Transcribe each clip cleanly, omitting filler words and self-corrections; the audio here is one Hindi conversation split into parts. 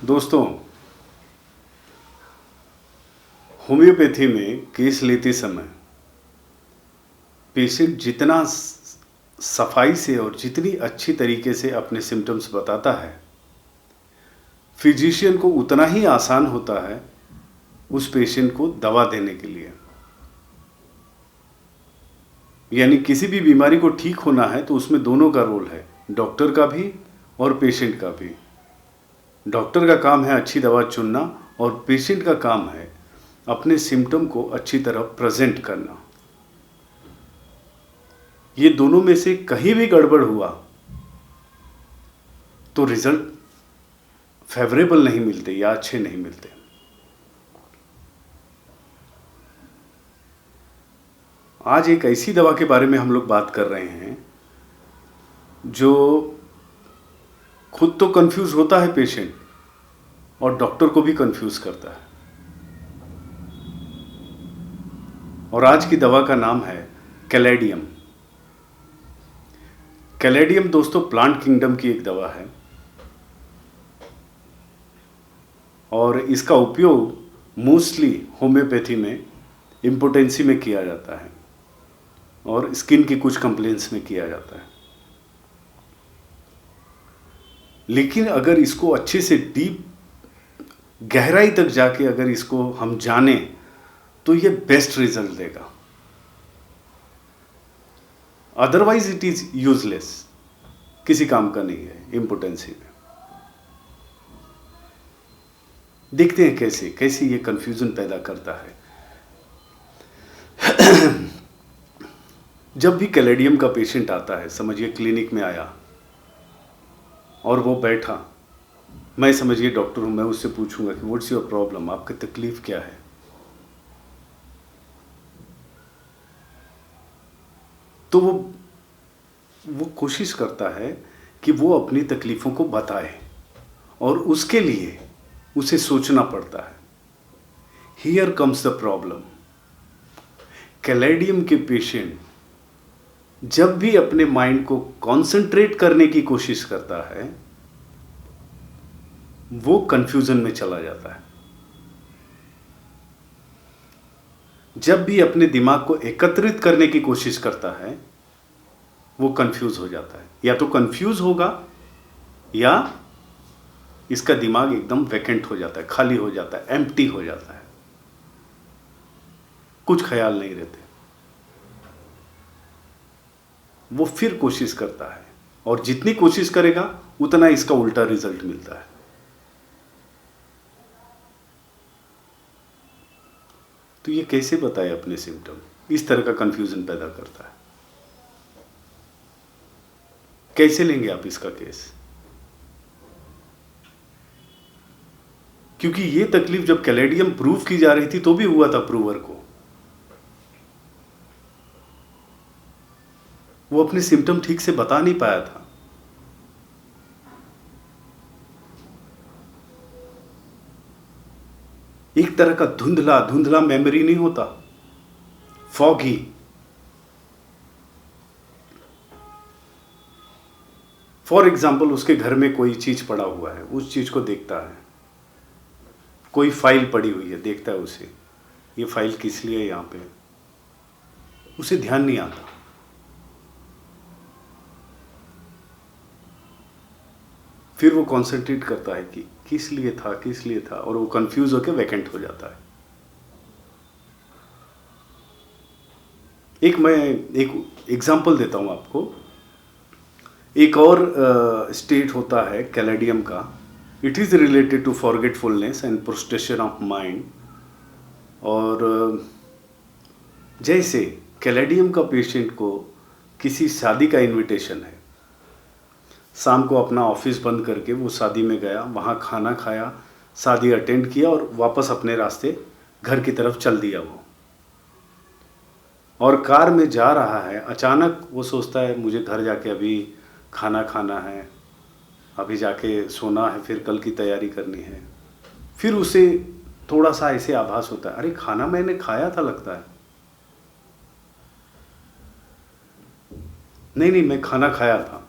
दोस्तों, होम्योपैथी में केस लेते समय पेशेंट जितना सफाई से और जितनी अच्छी तरीके से अपने सिम्टम्स बताता है, फिजिशियन को उतना ही आसान होता है उस पेशेंट को दवा देने के लिए। यानी किसी भी बीमारी को ठीक होना है तो उसमें दोनों का रोल है, डॉक्टर का भी और पेशेंट का भी। डॉक्टर का काम है अच्छी दवा चुनना और पेशेंट का काम है अपने सिम्टम को अच्छी तरह प्रेजेंट करना। ये दोनों में से कहीं भी गड़बड़ हुआ तो रिजल्ट फेवरेबल नहीं मिलते या अच्छे नहीं मिलते। आज एक ऐसी दवा के बारे में हम लोग बात कर रहे हैं जो खुद तो कंफ्यूज होता है पेशेंट और डॉक्टर को भी कंफ्यूज करता है। और आज की दवा का नाम है कैलेडियम। कैलेडियम दोस्तों प्लांट किंगडम की एक दवा है और इसका उपयोग मोस्टली होम्योपैथी में इम्पोटेंसी में किया जाता है और स्किन की कुछ कंप्लेंट्स में किया जाता है। लेकिन अगर इसको अच्छे से डीप गहराई तक जाके अगर इसको हम जाने तो ये बेस्ट रिजल्ट देगा। अदरवाइज इट इज यूजलेस, किसी काम का नहीं है इम्पोटेंसी में। देखते हैं कैसे ये कंफ्यूजन पैदा करता है। जब भी कैलेडियम का पेशेंट आता है, समझिए क्लिनिक में आया और वो बैठा, मैं समझिए डॉक्टर हूं, मैं उससे पूछूंगा कि व्हाट्स योर प्रॉब्लम, आपकी तकलीफ क्या है। तो वो कोशिश करता है कि वो अपनी तकलीफों को बताए और उसके लिए उसे सोचना पड़ता है। Here comes the problem. Caladium के पेशेंट जब भी अपने माइंड को कंसंट्रेट करने की कोशिश करता है वो कंफ्यूजन में चला जाता है। जब भी अपने दिमाग को एकत्रित करने की कोशिश करता है वो कंफ्यूज हो जाता है। या तो कंफ्यूज होगा या इसका दिमाग एकदम वैकेंट हो जाता है, खाली हो जाता है, एम्प्टी हो जाता है, कुछ ख्याल नहीं रहते। वो फिर कोशिश करता है और जितनी कोशिश करेगा उतना इसका उल्टा रिजल्ट मिलता है। तो ये कैसे बताए अपने सिम्टम, इस तरह का कंफ्यूजन पैदा करता है। कैसे लेंगे आप इसका केस? क्योंकि ये तकलीफ जब कैलेडियम प्रूव की जा रही थी तो भी हुआ था प्रूवर को। वो अपने सिम्टम ठीक से बता नहीं पाया था। एक तरह का धुंधला मेमोरी नहीं होता, फॉगी। फॉर एग्जाम्पल उसके घर में कोई चीज पड़ा हुआ है, उस चीज को देखता है। कोई फाइल पड़ी हुई है, देखता है उसे, ये फाइल किस लिए है यहां पे, उसे ध्यान नहीं आता। फिर वो कॉन्सेंट्रेट करता है कि किस लिए था और वो कंफ्यूज होकर वैकेंट हो जाता है। मैं एक एग्जांपल देता हूं आपको। एक और स्टेट होता है कैलेडियम का। It is related to forgetfulness and prostration of mind. और जैसे कैलेडियम का पेशेंट को किसी शादी का इनविटेशन है, शाम को अपना ऑफिस बंद करके वो शादी में गया, वहाँ खाना खाया, शादी अटेंड किया और वापस अपने रास्ते घर की तरफ चल दिया वो। और कार में जा रहा है, अचानक वो सोचता है मुझे घर जाके अभी खाना खाना है, अभी जाके सोना है, फिर कल की तैयारी करनी है। फिर उसे थोड़ा सा ऐसे आभास होता है, अरे खाना मैंने खाया था लगता है। नहीं, मैं खाना खाया था।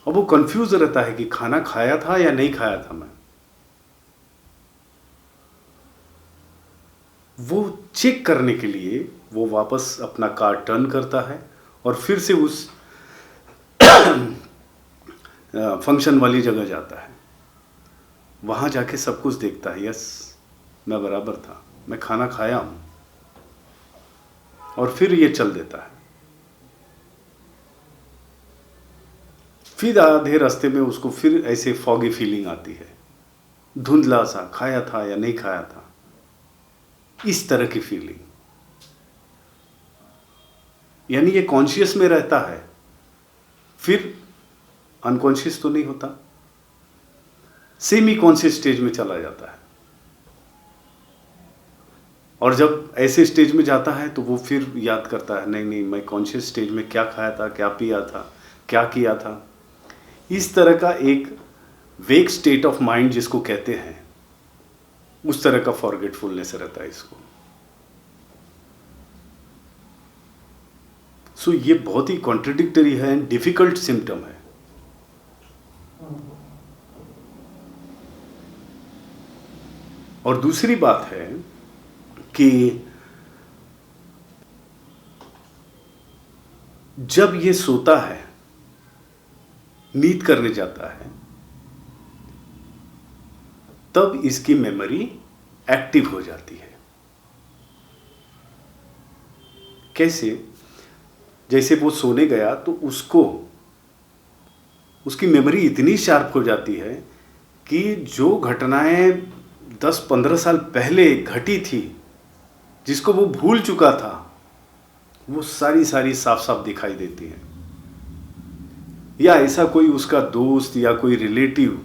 और वो कंफ्यूज रहता है कि खाना खाया था या नहीं खाया था मैं। वो चेक करने के लिए वो वापस अपना कार टर्न करता है और फिर से उस फंक्शन वाली जगह जाता है। वहाँ जाके सब कुछ देखता है, यस मैं बराबर था, मैं खाना खाया हूँ, और फिर ये चल देता है। फिर आधे रास्ते में उसको फिर ऐसे फॉगी फीलिंग आती है, धुंधला सा, खाया था या नहीं खाया था, इस तरह की फीलिंग। यानी ये कॉन्शियस में रहता है, फिर अनकॉन्शियस तो नहीं होता, सेमी कॉन्शियस स्टेज में चला जाता है। और जब ऐसे स्टेज में जाता है तो वो फिर याद करता है, नहीं नहीं मैं कॉन्शियस स्टेज में क्या खाया था, क्या पिया था, क्या किया था। इस तरह का एक वेक स्टेट ऑफ माइंड जिसको कहते हैं, उस तरह का फॉरगेटफुलनेस रहता है इसको। सो ये बहुत ही कॉन्ट्रडिक्टरी है, डिफिकल्ट सिम्टम है। और दूसरी बात है कि जब ये सोता है, नींद करने जाता है, तब इसकी मेमोरी एक्टिव हो जाती है। कैसे? जैसे वो सोने गया तो उसकी मेमोरी इतनी शार्प हो जाती है कि जो घटनाएं 10-15 साल पहले घटी थी, जिसको वो भूल चुका था, वो सारी साफ साफ दिखाई देती हैं। या ऐसा कोई उसका दोस्त या कोई रिलेटिव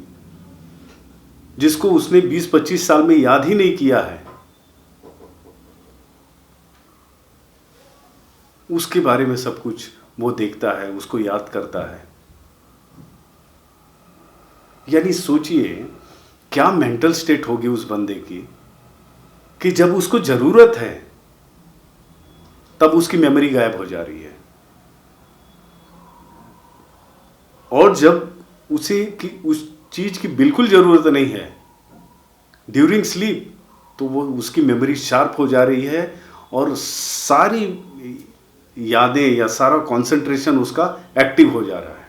जिसको उसने 20-25 साल में याद ही नहीं किया है, उसके बारे में सब कुछ वो देखता है, उसको याद करता है। यानी सोचिए क्या मेंटल स्टेट होगी उस बंदे की कि जब उसको जरूरत है तब उसकी मेमोरी गायब हो जा रही है, और जब उसे कि उस चीज की बिल्कुल जरूरत नहीं है ड्यूरिंग स्लीप, तो वो उसकी मेमोरी शार्प हो जा रही है और सारी यादें या सारा कंसंट्रेशन उसका एक्टिव हो जा रहा है।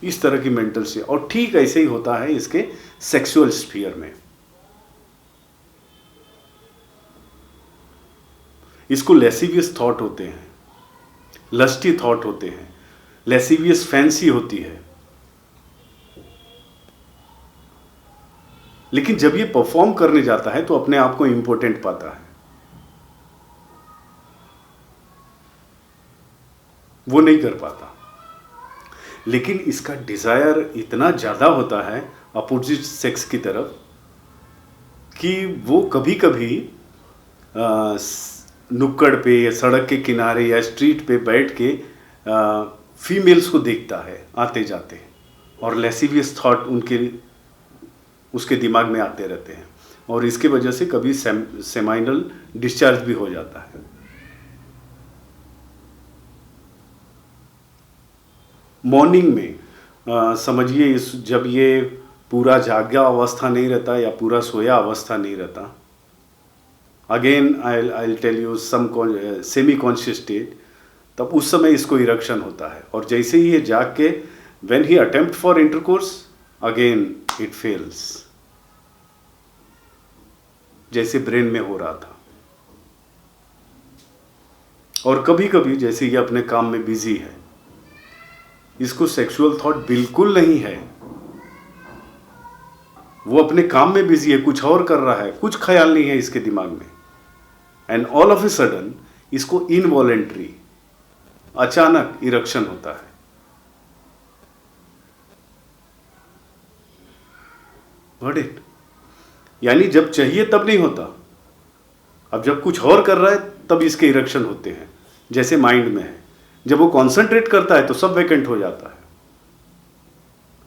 इस तरह की मेंटल स्टेट। और ठीक ऐसे ही होता है इसके सेक्सुअल स्फीयर में। इसको लेसिवियस थॉट होते हैं, लस्टी थॉट होते हैं, लेसिवियस फैंसी होती है। लेकिन जब ये परफॉर्म करने जाता है तो अपने आप को इंपॉर्टेंट पाता है, वो नहीं कर पाता। लेकिन इसका डिजायर इतना ज्यादा होता है अपोजिट सेक्स की तरफ कि वो कभी कभी नुक्कड़ पे या सड़क के किनारे या स्ट्रीट पे बैठ के फीमेल्स को देखता है आते जाते, और लेसिवियस थॉट उसके दिमाग में आते रहते हैं, और इसके वजह से कभी सेमाइनल डिस्चार्ज भी हो जाता है। मॉर्निंग में समझिए जब ये पूरा जागा अवस्था नहीं रहता या पूरा सोया अवस्था नहीं रहता, again I tell you some semi conscious state, तब उस समय इसको इरेक्शन होता है, और जैसे ही ये जाग के when he attempt for intercourse again it fails, जैसे ब्रेन में हो रहा था। और कभी कभी जैसे ये अपने काम में बिजी है, इसको सेक्सुअल थॉट बिल्कुल नहीं है, वो अपने काम में बिजी है, कुछ और कर रहा है, कुछ ख्याल नहीं है इसके दिमाग में, and all of a sudden इसको इनवॉलेंट्री अचानक इरेक्शन होता है। Got it? यानी जब चाहिए तब नहीं होता, अब जब कुछ और कर रहा है तब इसके इरेक्शन होते हैं, जैसे माइंड में है। जब वो कॉन्सेंट्रेट करता है तो सब वैकेंट हो जाता है,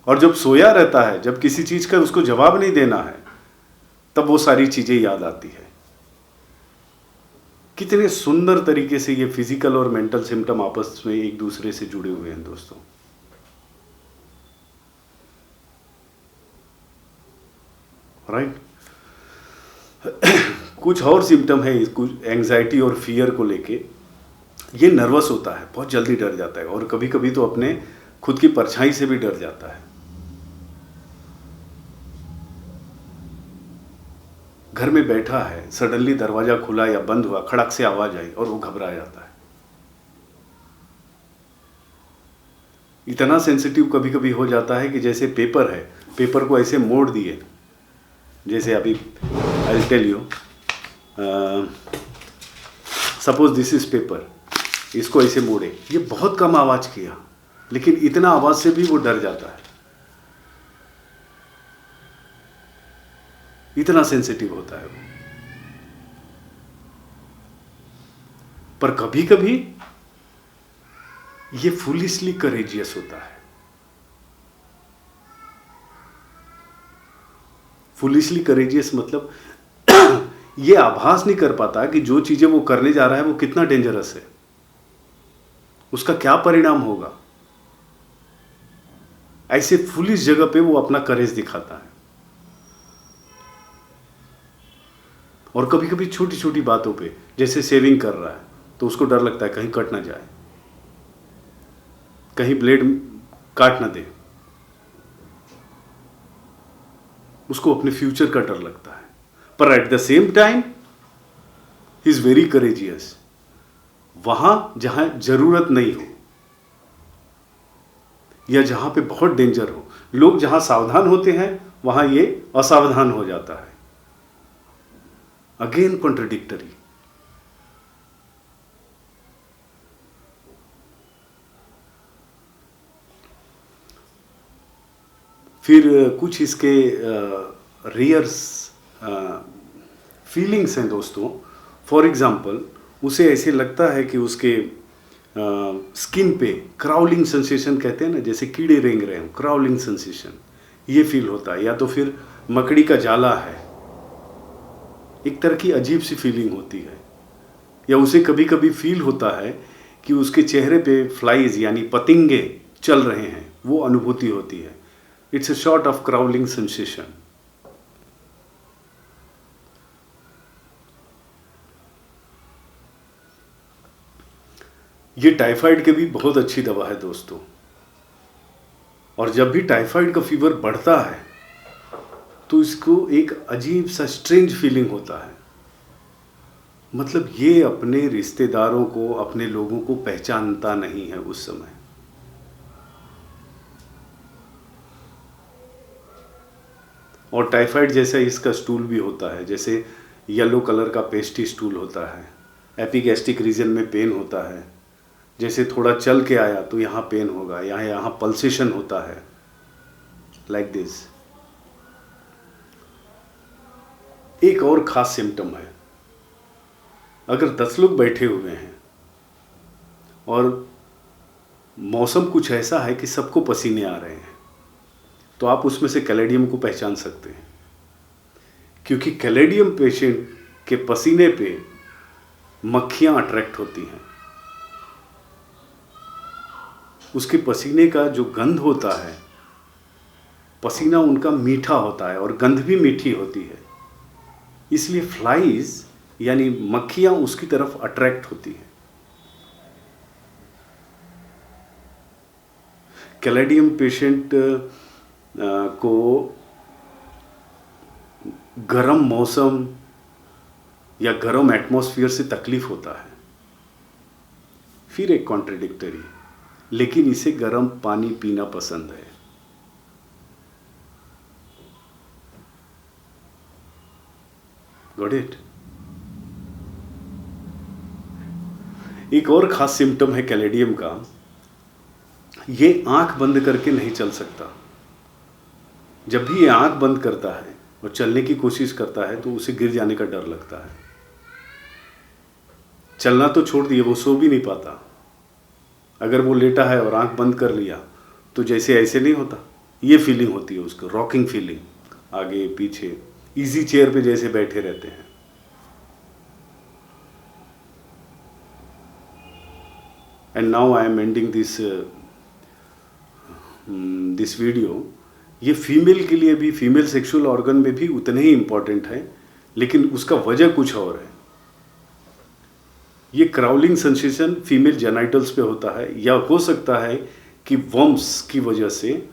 और जब सोया रहता है, जब किसी चीज का उसको जवाब नहीं देना है, तब वो सारी चीजें याद आती है कितने सुंदर तरीके से ये फिजिकल और मेंटल सिम्टम आपस में एक दूसरे से जुड़े हुए हैं दोस्तों। राइट। कुछ और सिम्टम है, कुछ एंजाइटी और फियर को लेके। ये नर्वस होता है, बहुत जल्दी डर जाता है, और कभी कभी तो अपने खुद की परछाई से भी डर जाता है। घर में बैठा है, सडनली दरवाजा खुला या बंद हुआ, खड़क से आवाज आई और वो घबरा जाता है। इतना सेंसिटिव कभी कभी हो जाता है कि जैसे पेपर है, पेपर को ऐसे मोड़ दिए, जैसे अभी I will tell you, suppose this is paper, इसको ऐसे मोड़े, ये बहुत कम आवाज किया, लेकिन इतना आवाज से भी वो डर जाता है, इतना सेंसिटिव होता है वो। पर कभी कभी ये फुलिशली करेजियस होता है। फुलिशली करेजियस मतलब ये आभास नहीं कर पाता कि जो चीजें वो करने जा रहा है वो कितना डेंजरस है, उसका क्या परिणाम होगा। ऐसे फुलिश जगह पे वो अपना करेज दिखाता है। और कभी कभी छोटी छोटी बातों पे, जैसे सेविंग कर रहा है तो उसको डर लगता है कहीं कट ना जाए, कहीं ब्लेड काट ना दे, उसको अपने फ्यूचर का डर लगता है। पर at the same time he is very courageous. वहां जहां जरूरत नहीं हो या जहां पे बहुत डेंजर हो, लोग जहां सावधान होते हैं वहां ये असावधान हो जाता है। Again contradictory. फिर कुछ इसके रियर्स फीलिंग्स हैं दोस्तों। फॉर एग्जाम्पल, उसे ऐसे लगता है कि उसके स्किन पे क्राउलिंग सेंसेशन कहते हैं ना, जैसे कीड़े रेंग रहे हो, क्राउलिंग सेंसेशन ये फील होता है। या तो फिर मकड़ी का जाला है, एक तरह की अजीब सी फीलिंग होती है। या उसे कभी कभी फील होता है कि उसके चेहरे पे फ्लाइज यानी पतंगे चल रहे हैं, वो अनुभूति होती है। It's a sort of crawling sensation. ये टाइफाइड के भी बहुत अच्छी दवा है दोस्तों। और जब भी टाइफाइड का फीवर बढ़ता है तो इसको एक अजीब सा स्ट्रेंज फीलिंग होता है। मतलब ये अपने रिश्तेदारों को, अपने लोगों को पहचानता नहीं है उस समय। और टाइफाइड जैसा इसका स्टूल भी होता है, जैसे येलो कलर का पेस्टी स्टूल होता है। एपिगैस्ट्रिक रीजन में पेन होता है, जैसे थोड़ा चल के आया तो यहाँ पेन होगा, यहाँ पल्सेशन होता है, लाइक दिस। एक और खास सिम्टम है, अगर 10 लोग बैठे हुए हैं और मौसम कुछ ऐसा है कि सबको पसीने आ रहे हैं, तो आप उसमें से कैलेडियम को पहचान सकते हैं। क्योंकि कैलेडियम पेशेंट के पसीने पे मक्खियां अट्रैक्ट होती हैं। उसके पसीने का जो गंध होता है, पसीना उनका मीठा होता है और गंध भी मीठी होती है, इसलिए फ्लाइज यानी मक्खियां उसकी तरफ अट्रैक्ट होती हैं। कैलेडियम पेशेंट को गर्म मौसम या गर्म एटमॉस्फेयर से तकलीफ होता है। फिर एक कॉन्ट्रडिक्टरी, लेकिन इसे गर्म पानी पीना पसंद है। Got it? एक और खास सिम्टम है कैलेडियम का, ये आंख बंद करके नहीं चल सकता। जब भी ये आंख बंद करता है और चलने की कोशिश करता है तो उसे गिर जाने का डर लगता है। चलना तो छोड़ दिए, वो सो भी नहीं पाता। अगर वो लेटा है और आंख बंद कर लिया तो जैसे ऐसे नहीं होता, ये फीलिंग होती है उसको, रॉकिंग फीलिंग, आगे पीछे, इजी चेयर पे जैसे बैठे रहते हैं। And now I am ending this video. ये फीमेल के लिए भी, फीमेल सेक्सुअल ऑर्गन में भी उतने ही इम्पॉर्टेंट है, लेकिन उसका वजह कुछ और है। ये क्राउलिंग सेंसेशन फीमेल जेनाइटल्स पे होता है, या हो सकता है कि वर्म्स की वजह से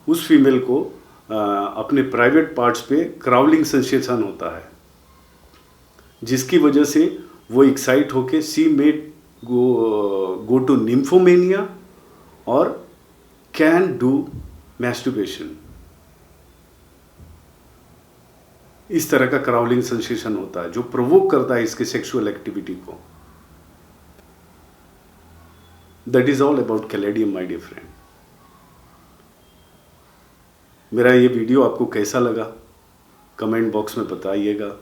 उस फीमेल को अपने प्राइवेट पार्ट्स पे क्राउलिंग सेंसेशन होता है, जिसकी वजह से वो एक्साइट होके सी मे गो टू निम्फोमेनिया और कैन डू मैस्टरबेशन। इस तरह का क्राउलिंग सेंसेशन होता है जो प्रोवोक करता है इसके सेक्सुअल एक्टिविटी को। That is all about caladium my dear friend. मेरा ये वीडियो आपको कैसा लगा कमेंट बॉक्स में बताइएगा।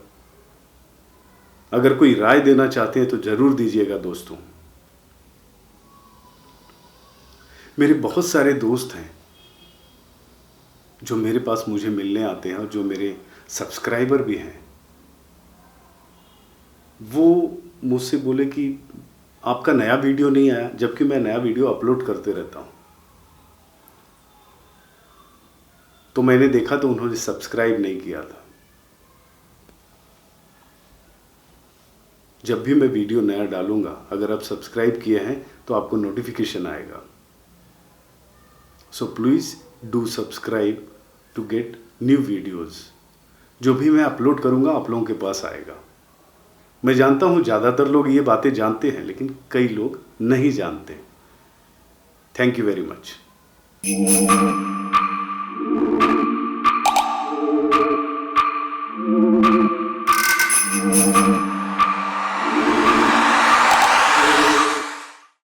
अगर कोई राय देना चाहते हैं तो जरूर दीजिएगा दोस्तों। मेरे बहुत सारे दोस्त हैं जो मेरे पास मुझे मिलने आते हैं और जो मेरे सब्सक्राइबर भी हैं। वो मुझसे बोले कि आपका नया वीडियो नहीं आया, जबकि मैं नया वीडियो अपलोड करते रहता हूं। तो मैंने देखा तो उन्होंने सब्सक्राइब नहीं किया था। जब भी मैं वीडियो नया डालूंगा, अगर आप सब्सक्राइब किए हैं तो आपको नोटिफिकेशन आएगा। So please do subscribe to get new videos. जो भी मैं अपलोड करूंगा आप लोगों के पास आएगा। मैं जानता हूं ज़्यादातर लोग ये बातें जानते हैं, लेकिन कई लोग नहीं जानते। Thank you very much.